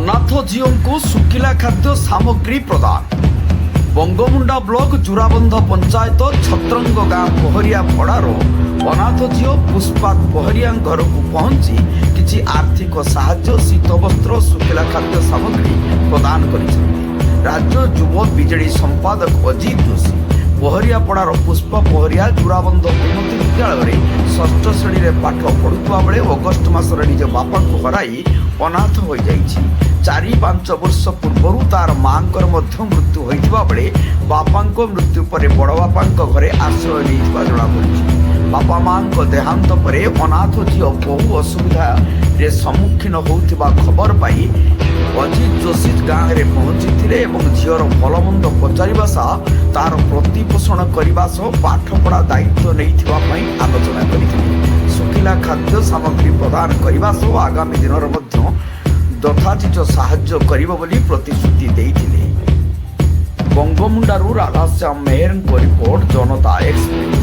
ଅନାଥ ଝିଅଙ୍କୁ ଶୁଖିଲା ଖାଦ୍ୟ ସାମଗ୍ରୀ ପ୍ରଦାନ। ବଙ୍ଗମୁଣ୍ଡା ବ୍ଲକ ଜୁରାବନ୍ଧ ପଞ୍ଚାୟତ ଛତ୍ରଙ୍ଗ ଗାଁ ପହରିଆ ପଡ଼ାର ଅନାଥ ଝିଅ ପୁଷ୍ପା ପହରିଆଙ୍କ ଘରକୁ ପହଞ୍ଚି କିଛି ଆର୍ଥିକ ସାହାଯ୍ୟ, ଶୀତ ବସ୍ତ୍ର, ଶୁଖିଲା ଖାଦ୍ୟ ସାମଗ୍ରୀ ପ୍ରଦାନ କରିଛନ୍ତି। ରାଜ୍ୟ ଯୁବ ବିଜେଡି ସମ୍ପାଦକ ଅଜିତ ଯୋଶୀ ପହରିଆପଡ଼ାର ପୁଷ୍ପା ପହରିଆ ଜୁରାବନ୍ଧ ଉନ୍ନତି ବିଦ୍ୟାଳୟରେ ଷଷ୍ଠ ଶ୍ରେଣୀରେ ପାଠ ପଢ଼ୁଥିବା ବେଳେ ଅଗଷ୍ଟ ମାସରେ ନିଜ ବାପାଙ୍କୁ ହରାଇ ଅନାଥ ହୋଇଯାଇଛି। 4-5 ବର୍ଷ ପୂର୍ବରୁ ତାର ମାଙ୍କର ମଧ୍ୟ ମୃତ୍ୟୁ ହୋଇଥିବା ବେଳେ ବାପାଙ୍କ ମୃତ୍ୟୁ ପରେ ବଡ଼ ବାପାଙ୍କ ଘରେ ଆଶ୍ରୟ ନେଇଥିବା ଜଣାପଡ଼ିଛି। ବାପା ମାଙ୍କ ଦେହାନ୍ତ ପରେ ଅନାଥ ଝିଅ ବହୁ ଅସୁବିଧାରେ ସମ୍ମୁଖୀନ ହେଉଥିବା ଖବର ପାଇ ଅଜିତ ଯୋଶୀ ଗାଁରେ ପହଞ୍ଚିଥିଲେ ଏବଂ ଝିଅର ଭଲମନ୍ଦ ପଚାରିବା ସହ ତାର ପ୍ରତିପୋଷଣ କରିବା ସହ ପାଠପଢ଼ା ଦାୟିତ୍ୱ ନେଇଥିବା ପାଇଁ ଆଲୋଚନା କରିଥିଲେ। ଶୁଖିଲା ଖାଦ୍ୟ ସାମଗ୍ରୀ ପ୍ରଦାନ କରିବା ସହ ଆଗାମୀ ଦିନରେ ମଧ୍ୟ ଯଥାଚିତ ସାହାଯ୍ୟ କରିବ ବୋଲି ପ୍ରତିଶ୍ରୁତି ଦେଇଥିଲେ। ବଙ୍ଗମୁଣ୍ଡାରୁ ରାଧାଶ୍ୟାମ ମେହେରଙ୍କ ରିପୋର୍ଟ, ଜନତା ଏକ୍ସପ୍ରେସ।